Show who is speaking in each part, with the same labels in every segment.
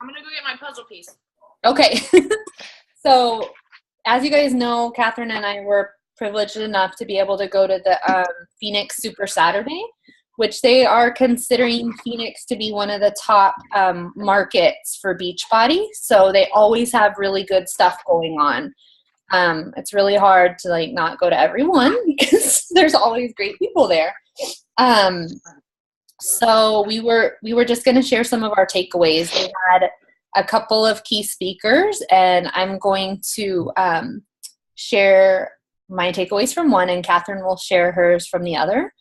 Speaker 1: I'm going to go get my puzzle piece.
Speaker 2: Okay. So, as you guys know, Catherine and I were privileged enough to be able to go to the Phoenix Super Saturday, which they are considering Phoenix to be one of the top markets for Beachbody. So they always have really good stuff going on. It's really hard to like not go to everyone because there's always great people there. So we were just going to share some of our takeaways. We had a couple of key speakers, and I'm going to share my takeaways from one, and Catherine will share hers from the other.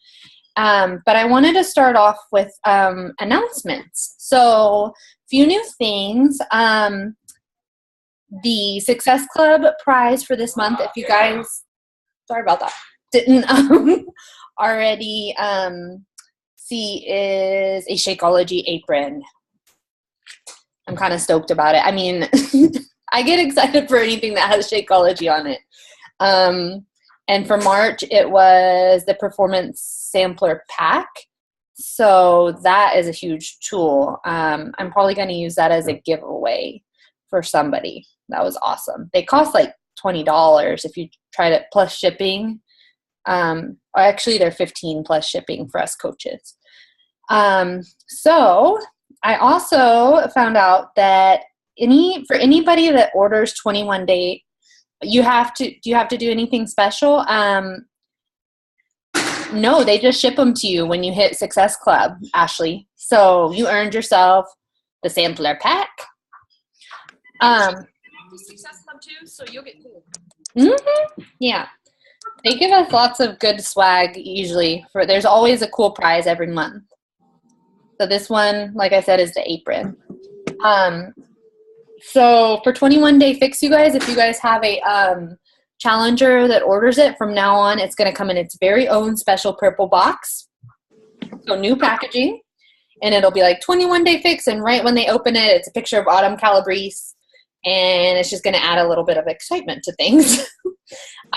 Speaker 2: But I wanted to start off with announcements. So a few new things. The Success Club prize for this month, if you guys, sorry about that, didn't already see, is a Shakeology apron. I'm kind of stoked about it. I mean, I get excited for anything that has Shakeology on it. And for March, it was the Performance Sampler Pack. So that is a huge tool. I'm probably going to use that as a giveaway for somebody. That was awesome. They cost like $20 if you tried it plus shipping. Or actually, they're $15 plus shipping for us coaches. So I also found out that for anybody that orders 21 day, do you have to do anything special? No, they just ship them to you when you hit Success Club, Ashley. So you earned yourself the sampler pack.
Speaker 1: Success Club too, so you'll get two.
Speaker 2: Mm-hmm. Yeah. They give us lots of good swag usually. There's always a cool prize every month. So this one, like I said, is the apron. So for 21 Day Fix, you guys, if you guys have a challenger that orders it, from now on, it's going to come in its very own special purple box. So new packaging, and it'll be like 21 Day Fix, and right when they open it, it's a picture of Autumn Calabrese, and it's just going to add a little bit of excitement to things.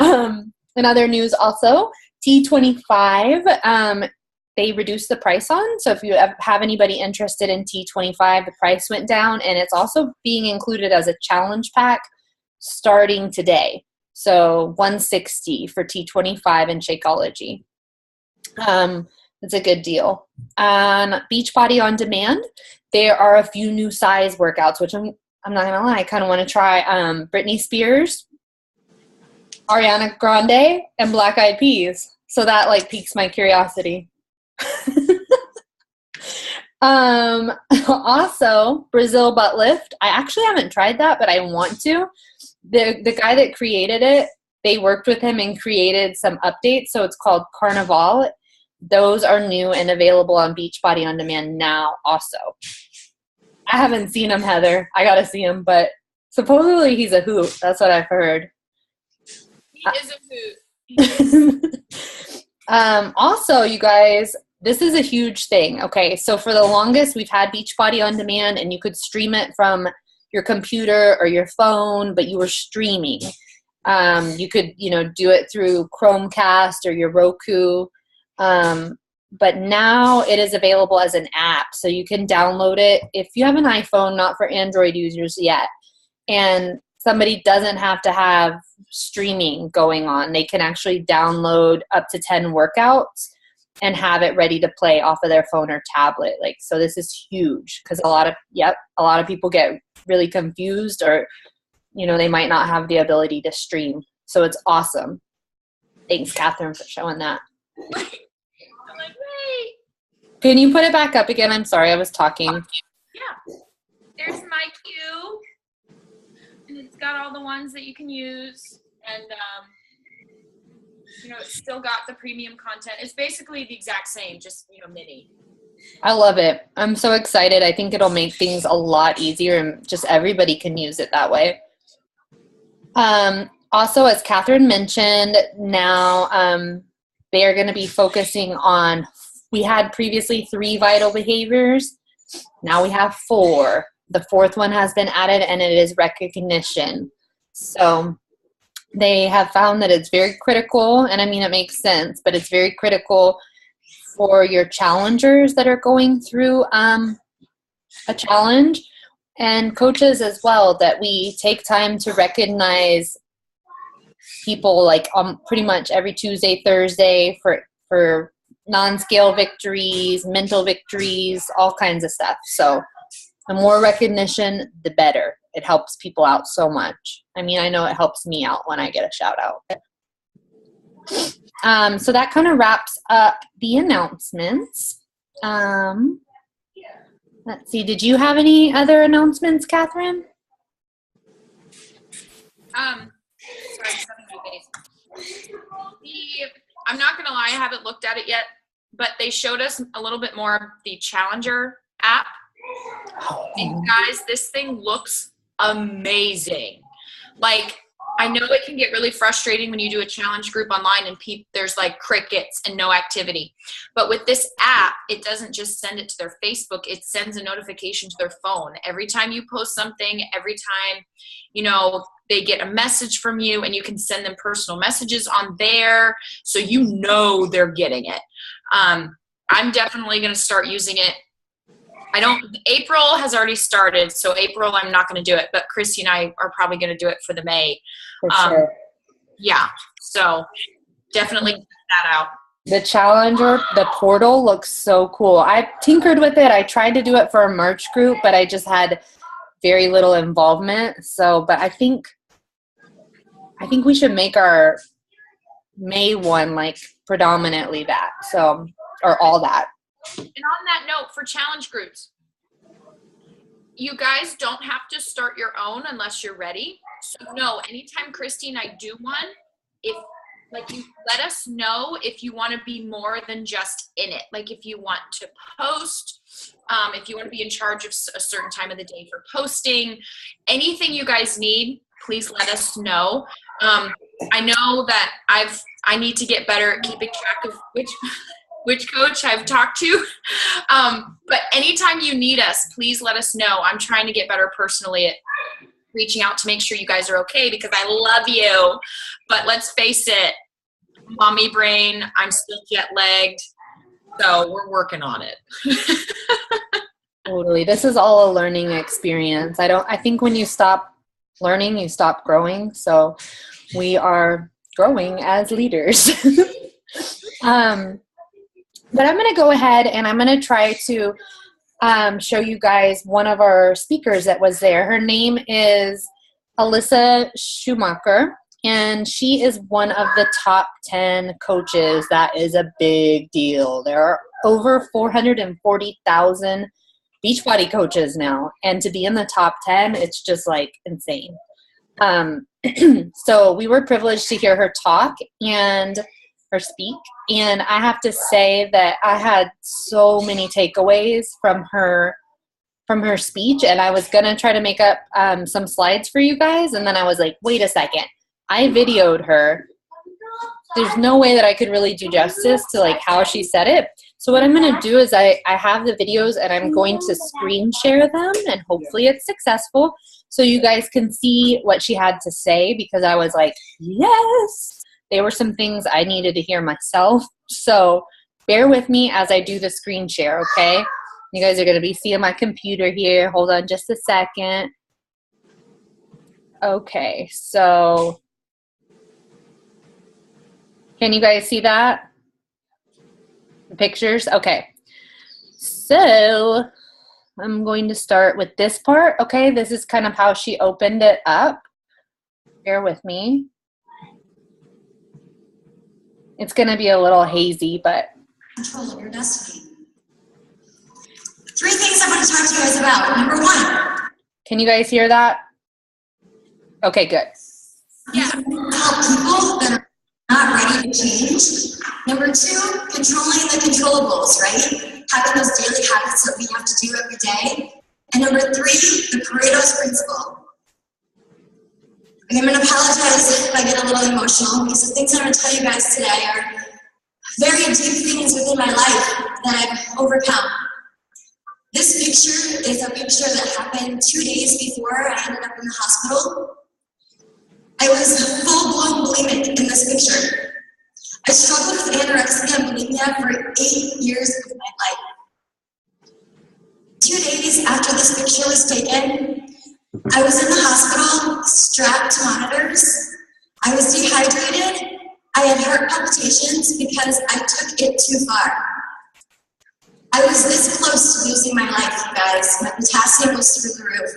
Speaker 2: In other news also, T25, they reduced the price on. So if you have anybody interested in T25, the price went down, and it's also being included as a challenge pack starting today. So $160 for T25 and Shakeology. It's a good deal. On Beachbody On Demand, there are a few new size workouts, which I'm not going to lie, I kind of want to try. Britney Spears, Ariana Grande, and Black Eyed Peas. So that like piques my curiosity. Also, Brazil Butt Lift. I actually haven't tried that, but I want to. The guy that created it, they worked with him and created some updates. So it's called Carnival. Those are new and available on Beachbody On Demand now also. I haven't seen him, Heather. I got to see him, but supposedly he's a hoot. That's what I've heard.
Speaker 1: He is a hoot.
Speaker 2: Also, you guys, this is a huge thing. Okay, so for the longest, we've had Beachbody On Demand, and you could stream it from your computer or your phone, but you were streaming. You could, do it through Chromecast or your Roku. But now it is available as an app, so you can download it if you have an iPhone, not for Android users yet. And somebody doesn't have to have streaming going on. They can actually download up to 10 workouts and have it ready to play off of their phone or tablet. So this is huge because a lot of people get really confused, or they might not have the ability to stream. So it's awesome. Thanks, Catherine, for showing that.
Speaker 1: I'm like, wait.
Speaker 2: Can you put it back up again? I'm sorry, I was talking.
Speaker 1: Yeah. There's my cue. And it's got all the ones that you can use. And, it's still got the premium content. It's basically the exact same, just, mini.
Speaker 2: I love it. I'm so excited. I think it'll make things a lot easier, and just everybody can use it that way. Also, as Catherine mentioned, now they are going to be focusing on, we had previously 3 vital behaviors. Now we have 4. The 4th one has been added, and it is recognition. So they have found that it's very critical, and I mean, it makes sense, but it's very critical for your challengers that are going through a challenge, and coaches as well, that we take time to recognize people like pretty much every Tuesday, Thursday for non-scale victories, mental victories, all kinds of stuff. So the more recognition, the better. It helps people out so much. I mean, I know it helps me out when I get a shout out. So that kind of wraps up the announcements. Let's see. Did you have any other announcements, Catherine?
Speaker 1: Sorry, I'm not gonna lie, I haven't looked at it yet, but they showed us a little bit more of the Challenger app. And guys, this thing looks amazing. Like, I know it can get really frustrating when you do a challenge group online and there's like crickets and no activity. But with this app, it doesn't just send it to their Facebook, it sends a notification to their phone. Every time you post something, every time, you know, they get a message from you, and you can send them personal messages on there, so you know they're getting it. I'm definitely going to start using it. April has already started, so April I'm not going to do it, but Christy and I are probably going to do it for the May.
Speaker 2: For sure.
Speaker 1: Yeah, so definitely check that out.
Speaker 2: The Challenger, the portal looks so cool. I tinkered with it. I tried to do it for a merch group, but I just had very little involvement. So, but I think we should make our May one like predominantly that. So, or all that.
Speaker 1: And on that note, for challenge groups, you guys don't have to start your own unless you're ready. So no, anytime Christy and I do one, if like you let us know if you want to be more than just in it. Like if you want to post, if you want to be in charge of a certain time of the day for posting, anything you guys need, please let us know. I know that I need to get better at keeping track of which coach I've talked to. But anytime you need us, please let us know. I'm trying to get better personally at reaching out to make sure you guys are okay, because I love you. But let's face it, mommy brain, I'm still jet lagged. So we're working on it.
Speaker 2: Totally. This is all a learning experience. I think when you stop learning, you stop growing. So we are growing as leaders. But I'm going to go ahead and I'm going to try to show you guys one of our speakers that was there. Her name is Alyssa Schumacher, and she is one of the top 10 coaches. That is a big deal. There are over 440,000 Beachbody coaches now, and to be in the top 10, it's just like insane. So we were privileged to hear her talk and her speak, and I have to say that I had so many takeaways from her speech, and I was gonna try to make up some slides for you guys, and then I was like, wait a second, I videoed her. There's no way that I could really do justice to like how she said it. So what I'm gonna do is I have the videos, and I'm going to screen share them, and hopefully it's successful so you guys can see what she had to say, because I was like, yes. There were some things I needed to hear myself. So bear with me as I do the screen share, okay? You guys are going to be seeing my computer here. Hold on just a second. Okay, so can you guys see that? The pictures? Okay. So I'm going to start with this part, okay? This is kind of how she opened it up. Bear with me. It's going to be a little hazy, but...
Speaker 3: Control of your destiny. 3 things I want to talk to you guys about. Number 1.
Speaker 2: Can you guys hear that? Okay, good.
Speaker 3: Yeah. Help people that are not ready to change. Number 2, controlling the controllables, right? Having those daily habits that we have to do every day. And number 3, the Pareto's principle. I'm going to apologize if I get a little emotional, because the things I'm going to tell you guys today are very deep things within my life that I've overcome. This picture is a picture that happened 2 days before I ended up in the hospital. I was full-blown bulimic in this picture. I struggled with anorexia and bulimia for 8 years of my life. 2 days after this picture was taken, I was in the hospital, strapped to monitors. I was dehydrated. I had heart palpitations because I took it too far. I was this close to losing my life, you guys. My potassium was through the roof.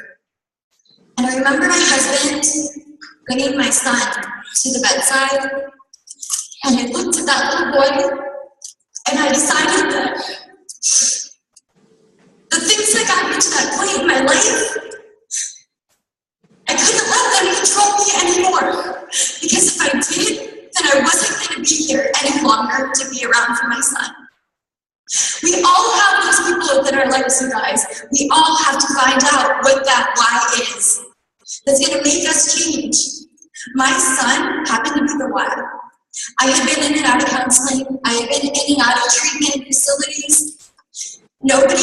Speaker 3: And I remember my husband bringing my son to the bedside, and I looked at that little boy, and I decided that the things that got me to that point in my life, I couldn't let them control me anymore. Because if I did, then I wasn't going to be here any longer to be around for my son. We all have those people within our lives, you guys. We all have to find out what that why is that's going to make us change. My son happened to be the why. I had been in and out of counseling. I had been in and out of treatment facilities. Nobody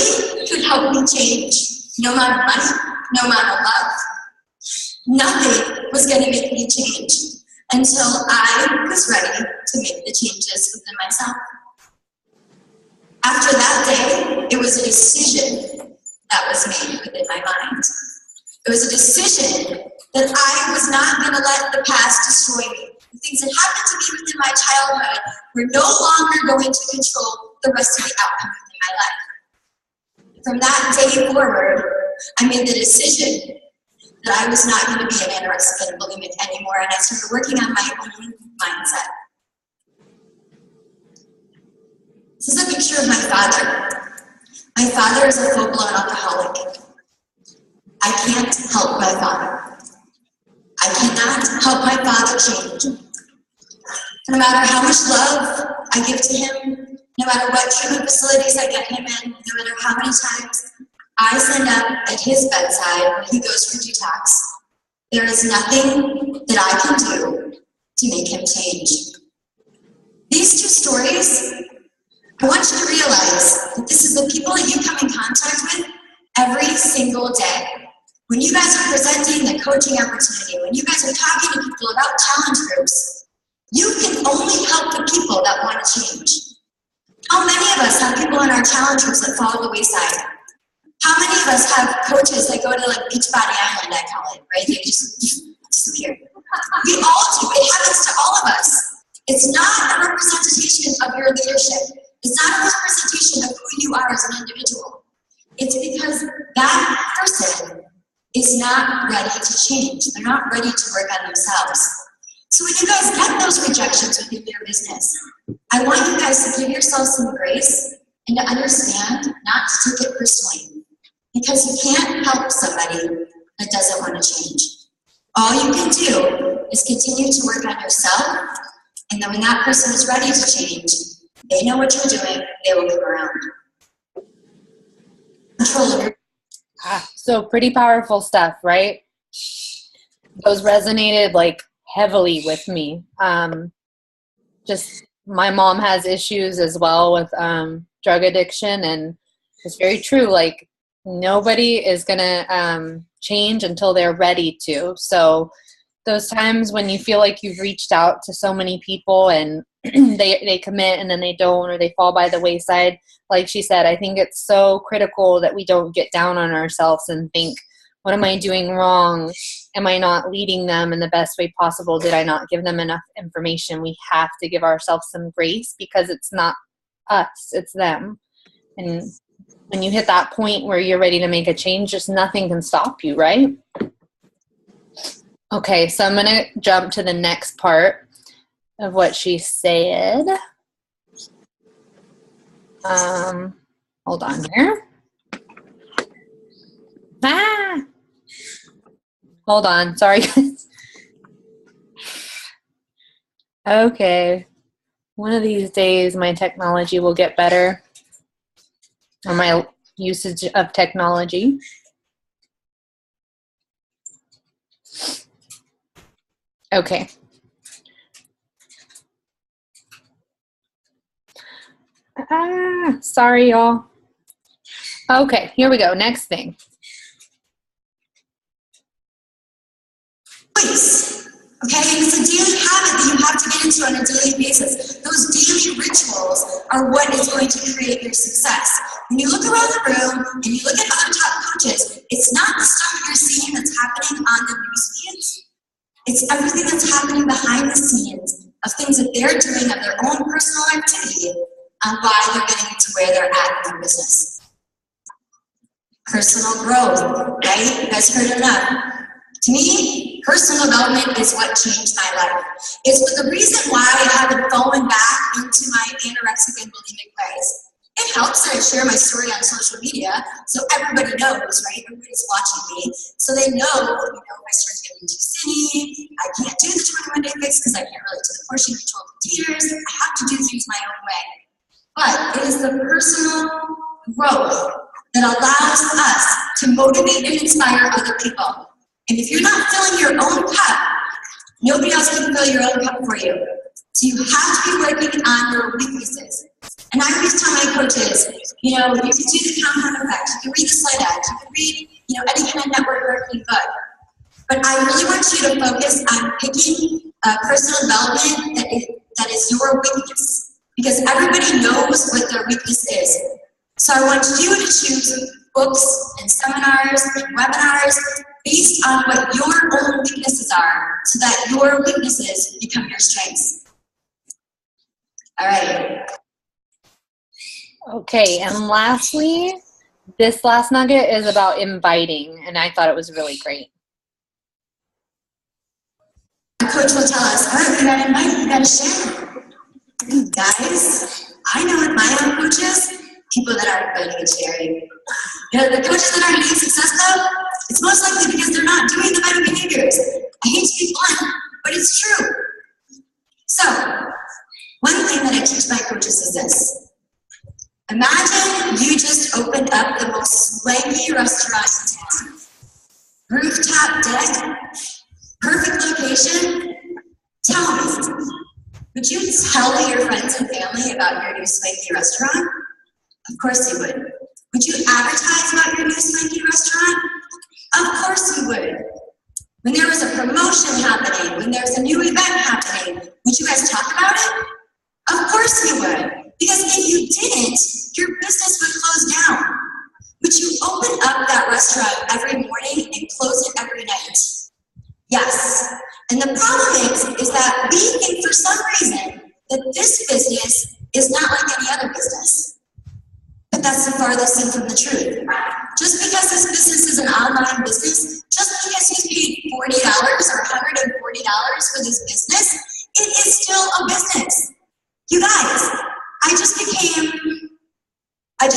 Speaker 3: could help me change. No amount of money, no amount of love. Nothing was going to make me change until I was ready to make the changes within myself. After that day, it was a decision that was made within my mind. It was a decision that I was not going to let the past destroy me. The things that happened to me within my childhood were no longer going to control the rest of the outcome within my life. From that day forward, I made the decision that I was not going to be an anorexic and bulimic anymore, and I started working on my own mindset. This is a picture of my father. My father is a full-blown alcoholic. I can't help my father. I cannot help my father change. No matter how much love I give to him, no matter what treatment facilities I get him in, no matter how many times I send up at his bedside when he goes for detox, there is nothing that I can do to make him change. These two stories, I want you to realize that this is the people that you come in contact with every single day. When you guys are presenting the coaching opportunity, when you guys are talking to people about challenge groups, you can only help the people that want to change. How many of us have people in our challenge groups that fall to the wayside? How many of us have coaches that go to like Beachbody Island, I call it, right? They just disappear. We all do. It happens to all of us. It's not a representation of your leadership. It's not a representation of who you are as an individual. It's because that person is not ready to change. They're not ready to work on themselves. So when you guys get those rejections within your business, I want you guys to give yourself some grace and to understand not to take it personally. Because you can't help somebody that doesn't want to change. All you can do is continue to work on yourself, and then when that person is ready to change, they know what you're doing, they will come around. Control of your
Speaker 2: So pretty powerful stuff, right? Those resonated like heavily with me. Just my mom has issues as well with drug addiction, and it's very true. Like nobody is gonna change until they're ready to. So those times when you feel like you've reached out to so many people and they commit and then they don't, or they fall by the wayside, like she said, I think it's so critical that we don't get down on ourselves and think, what am I doing wrong? Am I not leading them in the best way possible? Did I not give them enough information? We have to give ourselves some grace because it's not us, it's them. And when you hit that point where you're ready to make a change, just nothing can stop you, right? Okay, so I'm going to jump to the next part of what she said. Hold on here. Hold on, sorry guys. Okay, one of these days my technology will get better, or my usage of technology. Okay. Sorry, y'all. Okay, here we go. Next thing.
Speaker 3: Choice. Okay, and it's a daily habit that you have to get into on a daily basis. Those daily rituals are what is going to create your success. when you look around the room and you look at other top coaches, it's not the stuff you're seeing that's happening on the news feeds. It's everything that's happening behind the scenes of things that they're doing of their own personal activity on why they're getting to where they're at in their business. Personal growth, right? You guys heard enough. To me, personal development is what changed my life. It's the reason why I haven't fallen back into my anorexic and bulimic ways. It helps that I share my story on social media, so everybody knows, right? Everybody's watching me, so they know, if I start getting too skinny, I can't do the 21-day fix because I can't relate to the portion control containers. I have to do things my own way. But it is the personal growth that allows us to motivate and inspire other people. And if you're not filling your own cup, nobody else can fill your own cup for you. So you have to be working on your weaknesses. And I always tell my coaches, you can do the compound effect, you can read the slide act, you can read, any kind of network marketing book. But I really want you to focus on picking personal development that is your weakness. Because everybody knows what their weakness is. So I want you to choose books and seminars and webinars based on what your own weaknesses are so that your weaknesses become your strengths. All right.
Speaker 2: Okay, and lastly, this last nugget is about inviting, and I thought it was really great.
Speaker 3: Our coach will tell us, all right, we gotta invite, we gotta share. Guys, I know with my own coaches, people that aren't really good sharing. The coaches that aren't being successful, it's most likely because they're not doing the better behaviors. I hate to be blunt, but it's true. So, one thing that I teach my coaches is this. Imagine you just opened up the most swanky restaurant in town. Rooftop deck, perfect location. Tell me, would you tell your friends and family about your new swanky restaurant? Of course you would. Would you advertise about your new swanky restaurant? Of course you would. When there was a promotion happening, when there was a new event happening, would you guys talk about it? Of course you would. Because if you didn't, your business would close down. Would you open up that restaurant every morning and close it every night? Yes. And the problem is that we think for some reason that this business is not like any other business. But that's the farthest thing from the truth. Just because this business is an online business, just because he's paid $40 or $140 for this business, it is still a business. You guys, I just became $1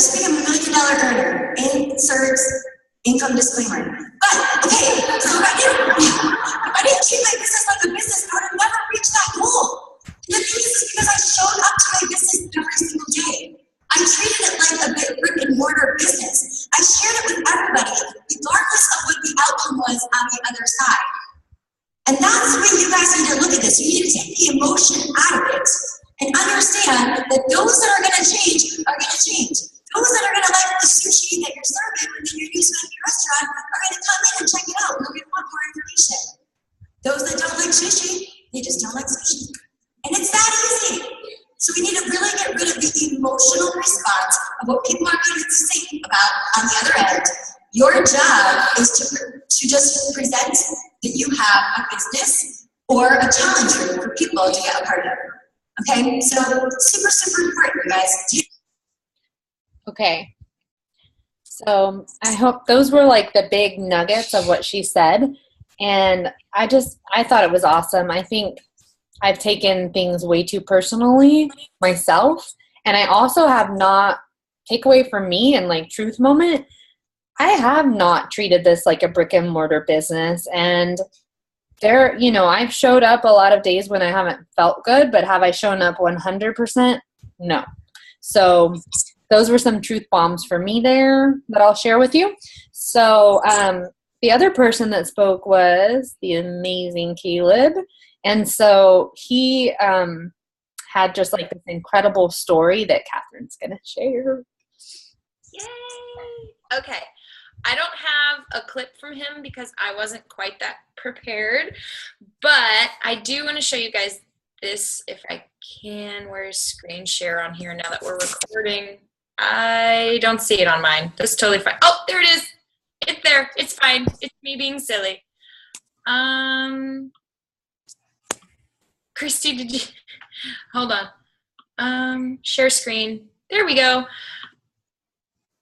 Speaker 3: million earner. Insert income disclaimer. But, okay, so if I didn't treat my business like a business, I would have never reached that goal. And the thing is because I showed up to my business every single day. I treated it like a big brick and mortar business. I shared it with everybody, regardless of what the outcome was on the other side. And that's the way you guys need to look at this. You need to take the emotion out of it and understand that those that are going to change are going to change. Those that are going to like the sushi that you're serving within your new swanky restaurant are going to come in and check it out. They're going to want more information. Those that don't like sushi, they just don't like sushi. And it's that easy. So we need to really get rid of the emotional response of what people are going to think about on the other end. Your job is to just present that you have a business or a challenge room for people to get a part of. Okay, so super, super important, you guys.
Speaker 2: Okay. So I hope those were like the big nuggets of what she said. And I thought it was awesome. I think I've taken things way too personally myself. And I also have not, takeaway from me and like truth moment, I have not treated this like a brick and mortar business. And there, I've showed up a lot of days when I haven't felt good, but have I shown up 100%? No. So those were some truth bombs for me there that I'll share with you. So the other person that spoke was the amazing Caleb. And so he had just like this incredible story that Catherine's going to share.
Speaker 1: Yay! Okay. I don't have a clip from him because I wasn't quite that prepared, but I do want to show you guys this if I can. Where's screen share on here now that we're recording?
Speaker 4: I don't see it on mine. That's totally fine. Oh, there it is. It's there. It's fine. It's me being silly. Christy, did you, hold on. Share screen. There we go.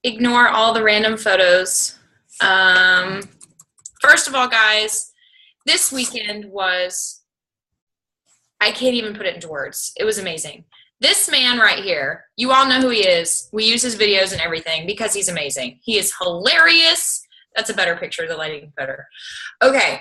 Speaker 4: Ignore all the random photos. First of all, guys, this weekend was, I can't even put it into words. It was amazing. This man right here, you all know who he is. We use his videos and everything because he's amazing. He is hilarious. That's a better picture. The lighting better. Okay.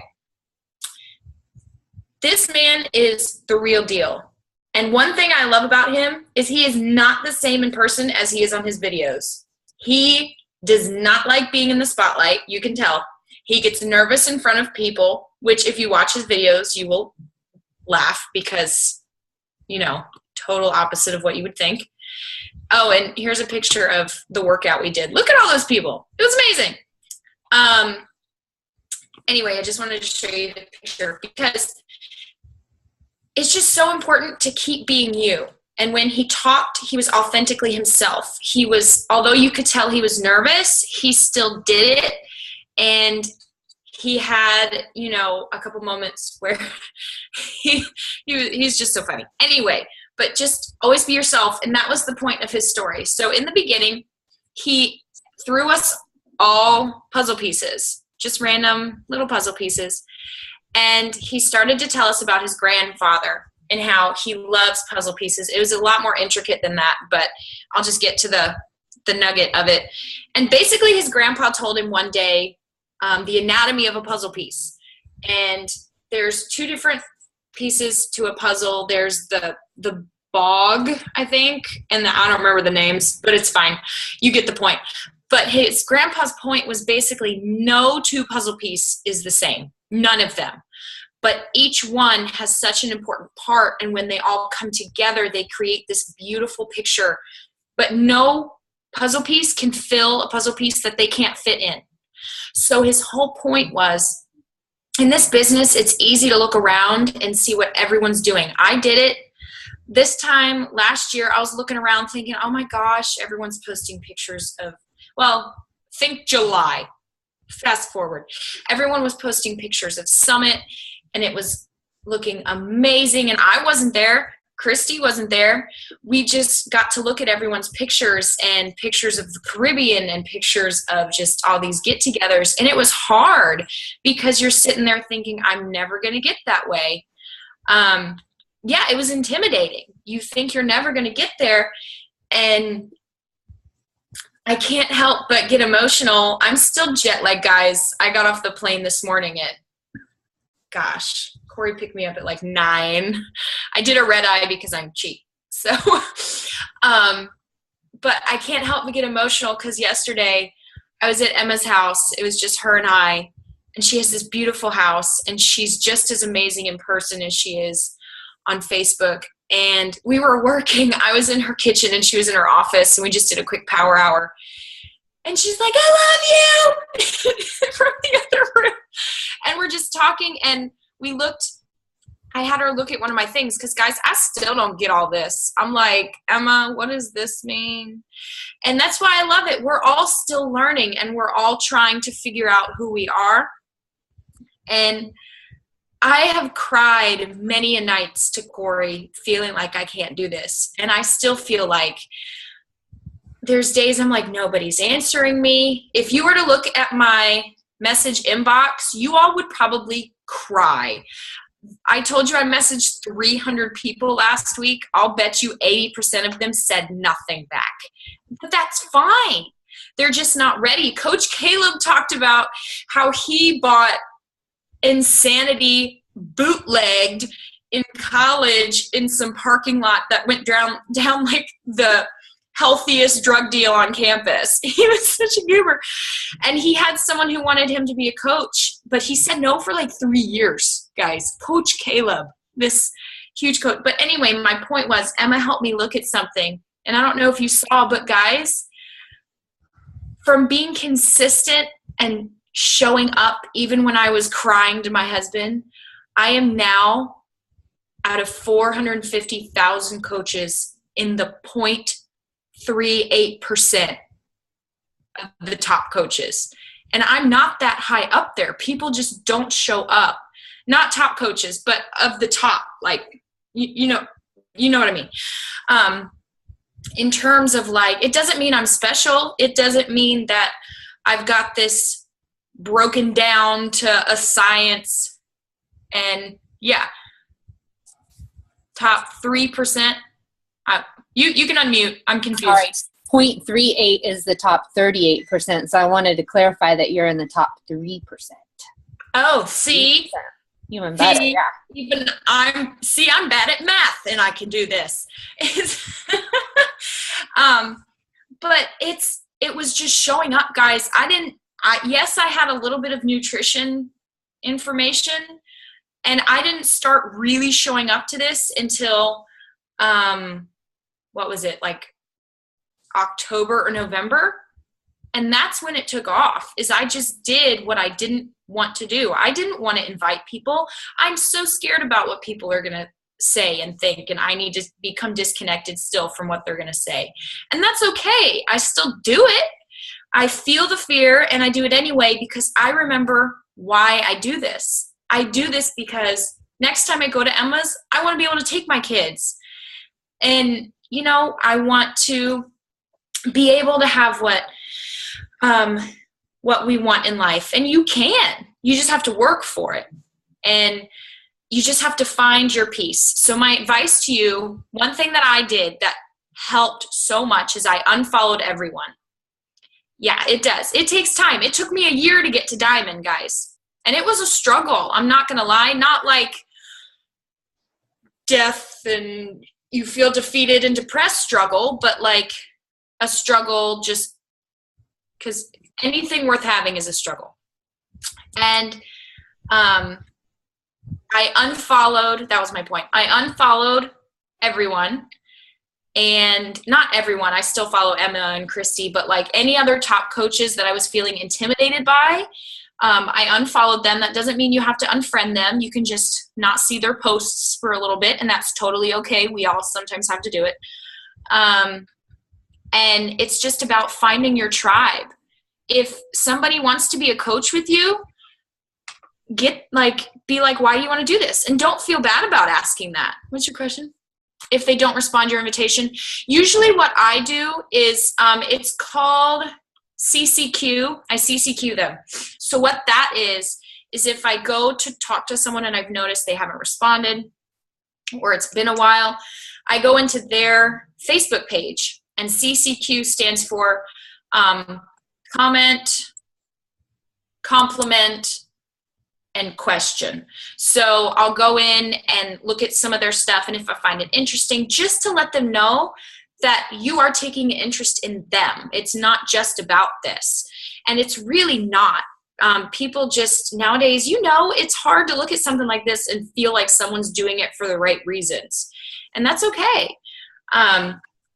Speaker 4: This man is the real deal. And one thing I love about him is he is not the same in person as he is on his videos. He does not like being in the spotlight. You can tell. He gets nervous in front of people, which if you watch his videos, you will laugh because, you know, total opposite of what you would think. Oh, and here's a picture of the workout we did. Look at all those people. It was amazing. Anyway, I just wanted to show you the picture because it's just so important to keep being you. And when he talked, he was authentically himself. He was, although you could tell he was nervous, he still did it. And he had, you know, a couple moments where he's just so funny. Anyway, but just always be yourself. And that was the point of his story. So in the beginning, he threw us all puzzle pieces, just random little puzzle pieces. And he started to tell us about his grandfather and how he loves puzzle pieces. It was a lot more intricate than that, but I'll just get to the nugget of it. And basically his grandpa told him one day the anatomy of a puzzle piece. And there's two different pieces to a puzzle. There's the bog, I think, and I don't remember the names, but it's fine. You get the point. But his grandpa's point was basically no two puzzle piece is the same. None of them. But each one has such an important part, and when they all come together, they create this beautiful picture. But no puzzle piece can fill a puzzle piece that they can't fit in. So his whole point was, in this business, it's easy to look around and see what everyone's doing. I did it. This time last year, I was looking around thinking, oh my gosh, everyone's posting pictures of, well, think July. Fast forward. Everyone was posting pictures of Summit, and it was looking amazing. And I wasn't there. Christy wasn't there. We just got to look at everyone's pictures and pictures of the Caribbean and pictures of just all these get-togethers. And it was hard because you're sitting there thinking, I'm never going to get that way. Yeah, it was intimidating. You think you're never going to get there. And I can't help but get emotional. I'm still jet lagged, guys. I got off the plane this morning at, gosh, Corey picked me up at like 9. I did a red eye because I'm cheap. So, but I can't help but get emotional because yesterday I was at Emma's house. It was just her and I, and she has this beautiful house, and she's just as amazing in person as she is on Facebook. And we were working. I was in her kitchen and she was in her office, and we just did a quick power hour. And she's like, I love you from the other room. And we're just talking, and we looked, I had her look at one of my things because, guys, I still don't get all this. I'm like, Emma, what does this mean? And that's why I love it. We're all still learning, and we're all trying to figure out who we are. And I have cried many a nights to Corey feeling like I can't do this. And I still feel like there's days I'm like, nobody's answering me. If you were to look at my message inbox, you all would probably cry. I told you I messaged 300 people last week. I'll bet you 80% of them said nothing back. But that's fine. They're just not ready. Coach Caleb talked about how he bought Insanity bootlegged in college in some parking lot that went down like the healthiest drug deal on campus. He was such a goober. And he had someone who wanted him to be a coach, but he said no for like 3 years, guys. Coach Caleb, this huge coach. But anyway, my point was, Emma helped me look at something. And I don't know if you saw, but guys, from being consistent and showing up even when I was crying to my husband, I am now out of 450,000 coaches in the 8% of the top coaches. And I'm not that high up there. People just don't show up. Not top coaches, but of the top, like, you know what I mean? In terms of like, it doesn't mean I'm special. It doesn't mean that I've got this broken down to a science. And yeah, top 3%. You can unmute. I'm confused.
Speaker 2: All right. 0.38 is the top 38%. So I wanted to clarify that you're in the top 3%.
Speaker 4: Oh, see?
Speaker 2: Even better, yeah.
Speaker 4: Even I'm bad at math and I can do this. But it was just showing up, guys. Yes, I had a little bit of nutrition information, and I didn't start really showing up to this until, what was it, like October or November? And that's when it took off, is I just did what I didn't want to do. I didn't want to invite people. I'm so scared about what people are going to say and think, and I need to become disconnected still from what they're going to say. And that's okay. I still do it. I feel the fear, and I do it anyway because I remember why I do this. I do this because next time I go to Emma's, I want to be able to take my kids. And, I want to be able to have what we want in life. And you can. You just have to work for it. And you just have to find your peace. So my advice to you, one thing that I did that helped so much is I unfollowed everyone. Yeah, it does. It takes time. It took me a year to get to Diamond, guys. And it was a struggle. I'm not going to lie. Not like death and you feel defeated and depressed struggle, but like a struggle just because anything worth having is a struggle. And I unfollowed, that was my point. I unfollowed everyone, and not everyone. I still follow Emma and Christy, but like any other top coaches that I was feeling intimidated by, I unfollowed them. That doesn't mean you have to unfriend them. You can just not see their posts for a little bit, and that's totally okay. We all sometimes have to do it. And it's just about finding your tribe. If somebody wants to be a coach with you, be like, why do you want to do this? And don't feel bad about asking that. What's your question? If they don't respond to your invitation, usually what I do is, it's called CCQ. I CCQ them. So what that is if I go to talk to someone and I've noticed they haven't responded or it's been a while, I go into their Facebook page, and CCQ stands for comment, compliment, and question. So I'll go in and look at some of their stuff, and if I find it interesting, just to let them know that you are taking interest in them. It's not just about this. And it's really not. People just nowadays, it's hard to look at something like this and feel like someone's doing it for the right reasons. And that's okay.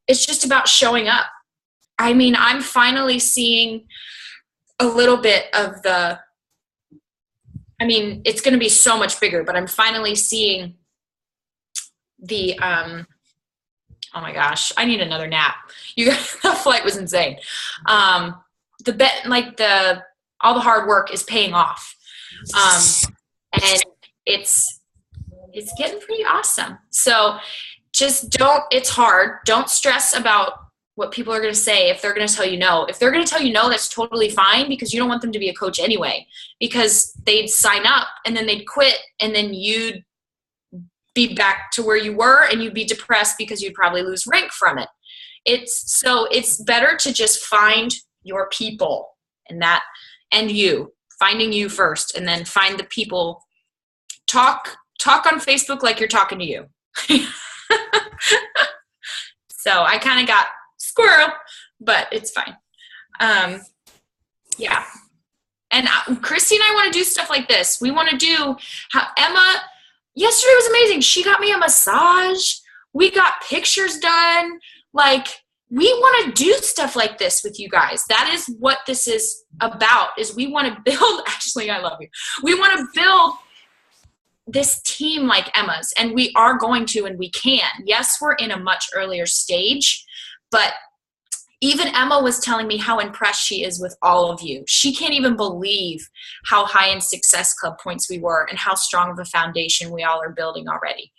Speaker 4: It's just about showing up. I mean, I'm finally seeing a little bit of it's going to be so much bigger, but I'm finally seeing the, oh my gosh, I need another nap. That flight was insane. All the hard work is paying off. And it's getting pretty awesome. So just it's hard. Don't stress about what people are going to say if they're going to tell you no. If they're going to tell you no, that's totally fine, because you don't want them to be a coach anyway, because they'd sign up and then they'd quit, and then you'd be back to where you were and you'd be depressed because you'd probably lose rank from it. It's better to just find your people, and finding you first, and then find the people. Talk on Facebook like you're talking to you. So I kind of got squirrel, but it's fine. Yeah. And Christy and I want to do stuff like this. We want to do how Emma, yesterday was amazing. She got me a massage. We got pictures done. Like, we want to do stuff like this with you guys. That is what this is about, is we want to build, Ashley, I love you. We want to build this team like Emma's, and we are going to, and we can. Yes, we're in a much earlier stage, but Even Emma was telling me how impressed she is with all of you. She can't even believe how high in Success Club points we were and how strong of a foundation we all are building already.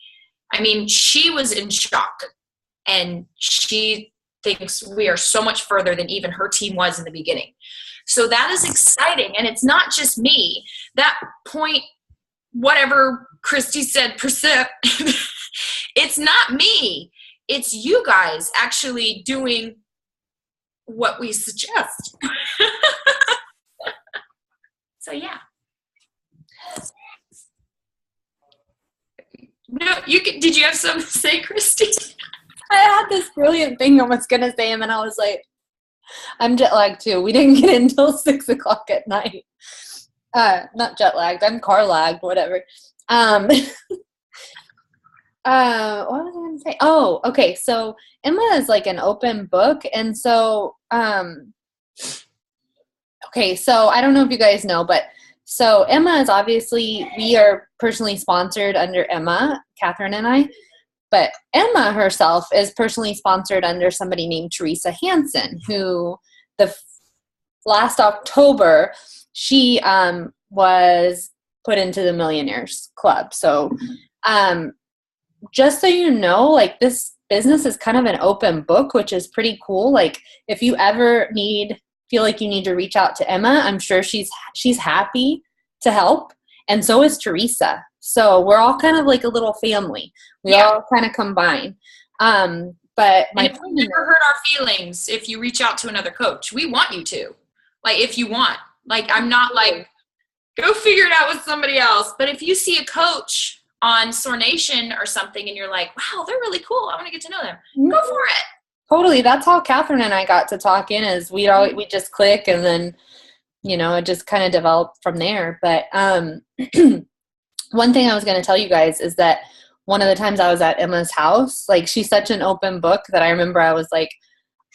Speaker 4: I mean, she was in shock, and she thinks we are so much further than even her team was in the beginning. So that is exciting. And it's not just me. That point, whatever Christy said, percent, it's not me. It's you guys actually doing what we suggest. So yeah. No, did you have something to say, Christy?
Speaker 2: I had this brilliant thing I was gonna say, and then I was like, I'm jet lagged too. We didn't get in until 6 o'clock at night. Not jet lagged, I'm car lagged, whatever. What was I gonna say? Oh, okay. So Emma is like an open book, and so okay, so I don't know if you guys know, but so Emma is obviously, we are personally sponsored under Emma, Catherine and I, but Emma herself is personally sponsored under somebody named Teresa Hansen, who last October, she was put into the Millionaires Club. So just so you know, like, this business is kind of an open book, which is pretty cool. Like, if you ever feel like you need to reach out to Emma, I'm sure she's happy to help. And so is Teresa. So we're all kind of like a little family. We all kind of combine. But
Speaker 4: it would never hurt our feelings if you reach out to another coach. We want you to. Like, if you want. Like, I'm not like, go figure it out with somebody else. But if you see a coach on Soar Nation or something and you're like, wow, they're really cool, I want to get to know them, go for it.
Speaker 2: Totally. That's how Catherine and I got to talking, is we just click, and then, you know, it just kind of developed from there. But one thing I was going to tell you guys is that one of the times I was at Emma's house, like, she's such an open book that I remember I was like,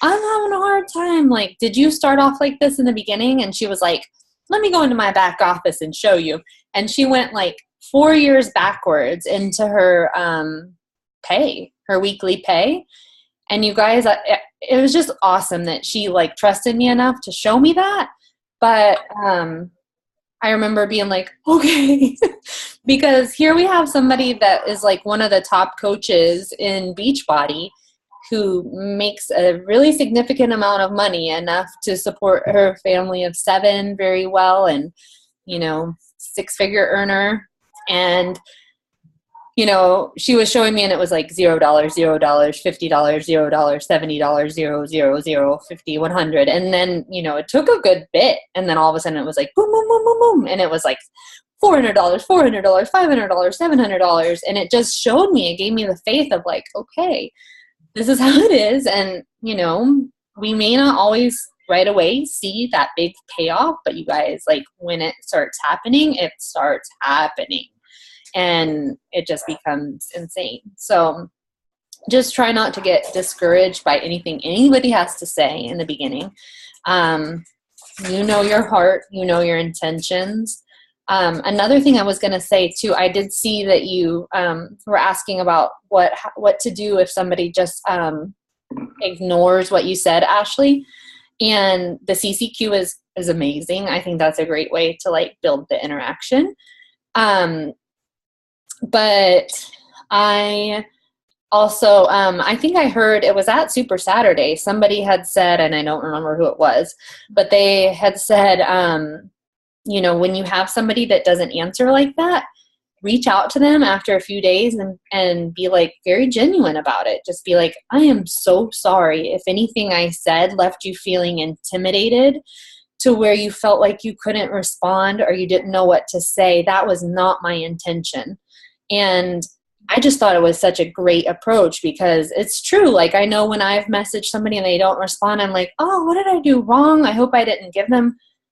Speaker 2: I'm having a hard time. Like, did you start off like this in the beginning? And she was like, let me go into my back office and show you. And she went like 4 years backwards into her her weekly pay. And you guys, it was just awesome that she like trusted me enough to show me that. But I remember being like, okay, because here we have somebody that is like one of the top coaches in Beachbody, who makes a really significant amount of money, enough to support her family of 7 very well, and, you know, 6-figure earner. And, you know, she was showing me, and it was like $0, $0, $50, $0, $70, $0, $0, $0, $50, $100. And then, you know, it took a good bit. And then all of a sudden it was like boom, boom, boom, boom, boom. And it was like $400, $400, $500, $700. And it just showed me, it gave me the faith of like, okay, this is how it is. And, you know, we may not always right away see that big payoff, but you guys, like, when it starts happening, it starts happening. And it just becomes insane. So just try not to get discouraged by anything anybody has to say in the beginning. You know your heart, you know your intentions. Another thing I was going to say too, I did see that you were asking about what to do if somebody just ignores what you said, Ashley. And the CCQ is amazing. I think that's a great way to like build the interaction. But I also, I think I heard it was at Super Saturday, somebody had said, and I don't remember who it was, but they had said, you know, when you have somebody that doesn't answer like that, reach out to them after a few days and be like very genuine about it. Just be like, I am so sorry if anything I said left you feeling intimidated to where you felt like you couldn't respond or you didn't know what to say. That was not my intention. And I just thought it was such a great approach, because it's true. Like, I know when I've messaged somebody and they don't respond, I'm like, oh, what did I do wrong? I hope I didn't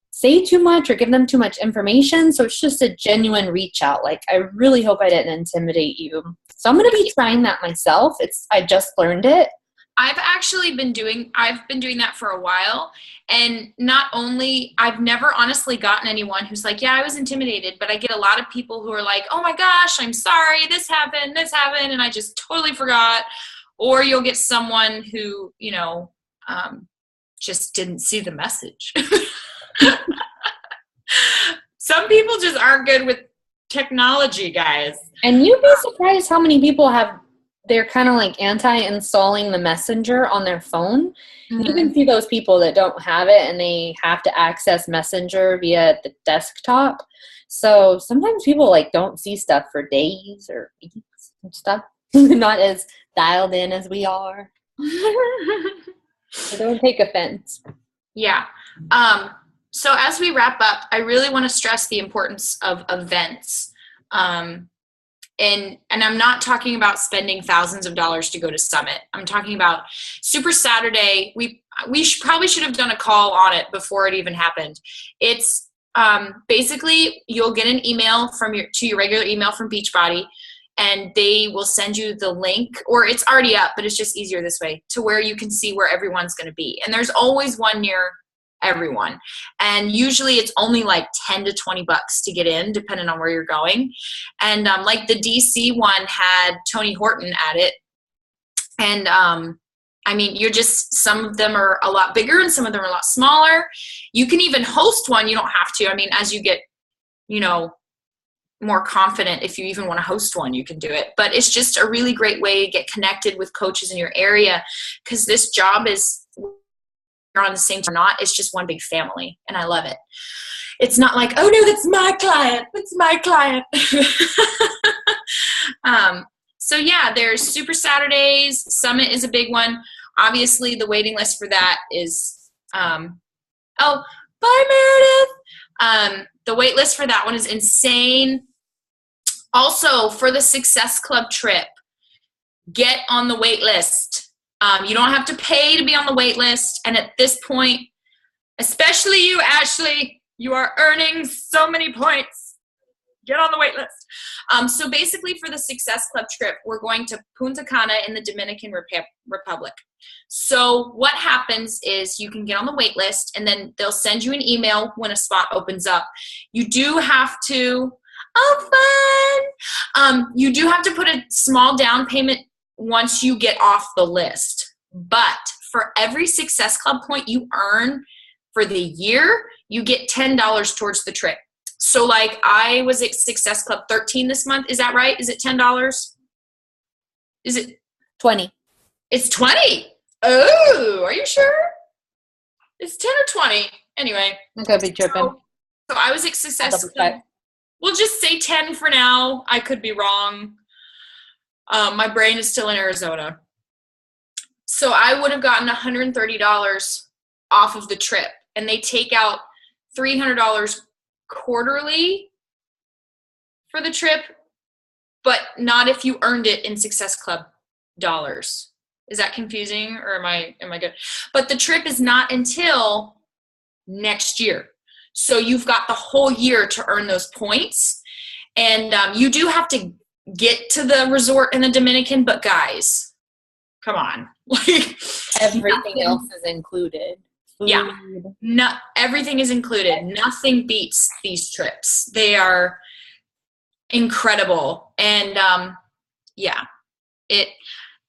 Speaker 2: say too much or give them too much information. So it's just a genuine reach out. Like, I really hope I didn't intimidate you. So I'm going to be trying that myself. I just learned it.
Speaker 4: I've been doing that for a while. And not only, I've never honestly gotten anyone who's like, yeah, I was intimidated, but I get a lot of people who are like, oh my gosh, I'm sorry, this happened, and I just totally forgot. Or you'll get someone who, you know, just didn't see the message. Some people just aren't good with technology, guys.
Speaker 2: And you'd be surprised how many people they're kind of like anti-installing the Messenger on their phone.
Speaker 4: Mm-hmm.
Speaker 2: You can see those people that don't have it and they have to access Messenger via the desktop. So sometimes people like don't see stuff for days or weeks and stuff. Not as dialed in as we are. So don't take offense.
Speaker 4: Yeah. So as we wrap up, I really want to stress the importance of events. And I'm not talking about spending thousands of dollars to go to Summit. I'm talking about Super Saturday. We probably should have done a call on it before it even happened. It's basically you'll get an email to your regular email from Beachbody, and they will send you the link, or it's already up, but it's just easier this way, to where you can see where everyone's going to be. And there's always one near everyone. And usually it's only like 10 to 20 bucks to get in, depending on where you're going. And like the DC one had Tony Horton at it. And I mean, some of them are a lot bigger and some of them are a lot smaller. You can even host one. You don't have to. I mean, as you get, more confident, if you even want to host one, you can do it. But it's just a really great way to get connected with coaches in your area, because this job is, you're on the same team or not, it's just one big family, and I love it. It's not like, oh no, that's my client. That's my client. So yeah, there's Super Saturdays. Summit is a big one. Obviously, the waiting list for that is, bye Meredith. The wait list for that one is insane. Also, for the Success Club trip, get on the wait list. You don't have to pay to be on the wait list. And at this point, especially you, Ashley, you are earning so many points. Get on the wait list. So basically for the Success Club trip, we're going to Punta Cana in the Dominican Republic. So what happens is you can get on the wait list, and then they'll send you an email when a spot opens up. You do have to, you do have to put a small down payment once you get off the list. But for every Success Club point you earn for the year, you get $10 towards the trip. So like I was at Success Club 13 this month. Is that right? Is it $10? Is it
Speaker 2: 20? It's
Speaker 4: 20. Oh, are you sure? It's 10 or 20. Anyway.
Speaker 2: I'm going to be tripping.
Speaker 4: So I was at Success Club. We'll just say 10 for now. I could be wrong. My brain is still in Arizona. So I would have gotten $130 off of the trip. And they take out $300 quarterly for the trip, but not if you earned it in Success Club dollars. Is that confusing, or am I good? But the trip is not until next year. So you've got the whole year to earn those points. And you do have to get to the resort in the Dominican, but guys, come on. Like
Speaker 2: everything else is included. Food.
Speaker 4: Yeah. Everything is included. Nothing beats these trips. They are incredible. And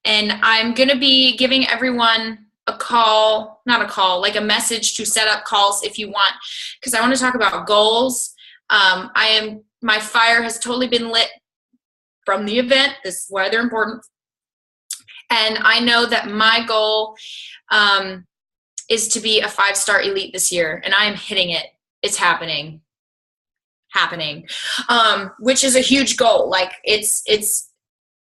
Speaker 4: and I'm going to be giving everyone like a message to set up calls if you want, because I want to talk about goals. My fire has totally been lit from the event. This is why they're important. And I know that my goal is to be a 5-star elite this year, and I am hitting it. It's happening, which is a huge goal. Like it's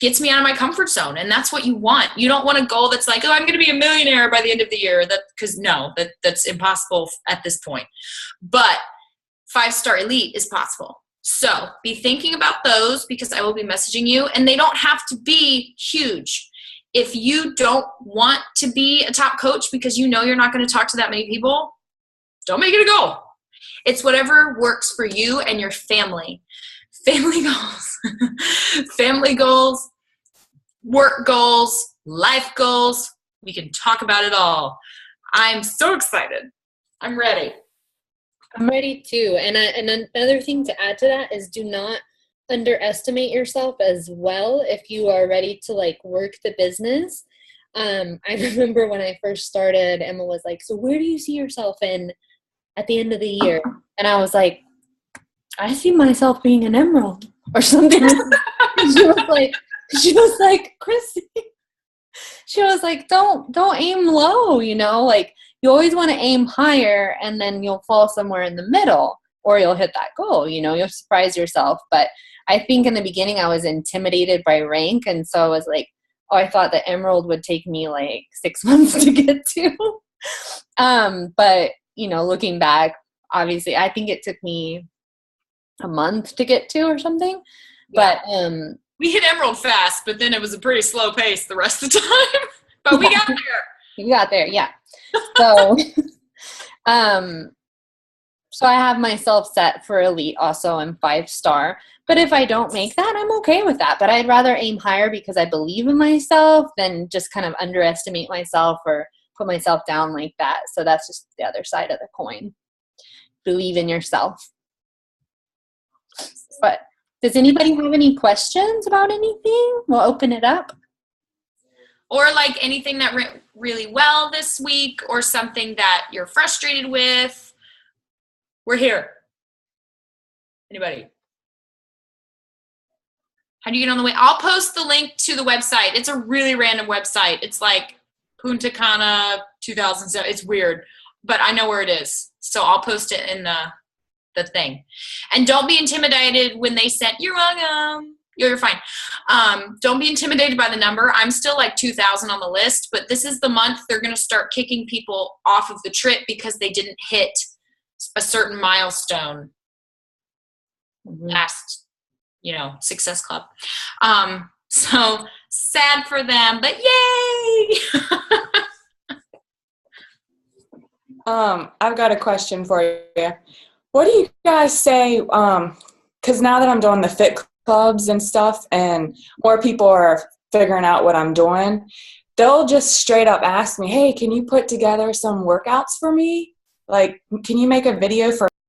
Speaker 4: gets me out of my comfort zone, and that's what you want. You don't want a goal that's like, oh, I'm going to be a millionaire by the end of the year. That's impossible at this point. But 5-star elite is possible. So be thinking about those, because I will be messaging you, and they don't have to be huge. If you don't want to be a top coach because you know you're not going to talk to that many people, don't make it a goal. It's whatever works for you and your family. Family goals, family goals, work goals, life goals. We can talk about it all. I'm so excited. I'm ready.
Speaker 2: I'm ready too. And another thing to add to that is, do not underestimate yourself as well if you are ready to like work the business. I remember when I first started, Emma was like, so where do you see yourself in at the end of the year? And I was like, I see myself being an emerald or something. she was like, Chrissy, she was like, don't aim low, like you always want to aim higher and then you'll fall somewhere in the middle or you'll hit that goal, you'll surprise yourself. But I think in the beginning I was intimidated by rank. And so I was like, oh, I thought that emerald would take me like 6 months to get to. But, looking back, obviously, I think it took me a month to get to or something.
Speaker 4: Yeah.
Speaker 2: But
Speaker 4: we hit emerald fast, but then it was a pretty slow pace the rest of the time. But we got there.
Speaker 2: You got there, yeah. So, so I have myself set for elite also and 5-star. But if I don't make that, I'm okay with that. But I'd rather aim higher because I believe in myself than just kind of underestimate myself or put myself down like that. So that's just the other side of the coin. Believe in yourself. But does anybody have any questions about anything? We'll open it up.
Speaker 4: Or like anything that went really well this week or something that you're frustrated with. We're here. Anybody? How do you get on the way? I'll post the link to the website. It's a really random website. It's like Punta Cana 2007. It's weird, but I know where it is. So I'll post it in the thing. And don't be intimidated when they sent, you're welcome. You're fine. Don't be intimidated by the number. I'm still like 2,000 on the list, but this is the month they're going to start kicking people off of the trip because they didn't hit a certain milestone last, Success Club. So sad for them, but yay!
Speaker 5: I've got a question for you. What do you guys say? Because now that I'm doing the fit clubs and stuff and more people are figuring out what I'm doing, they'll just straight up ask me, hey, can you put together some workouts for me? Like, can you make a video for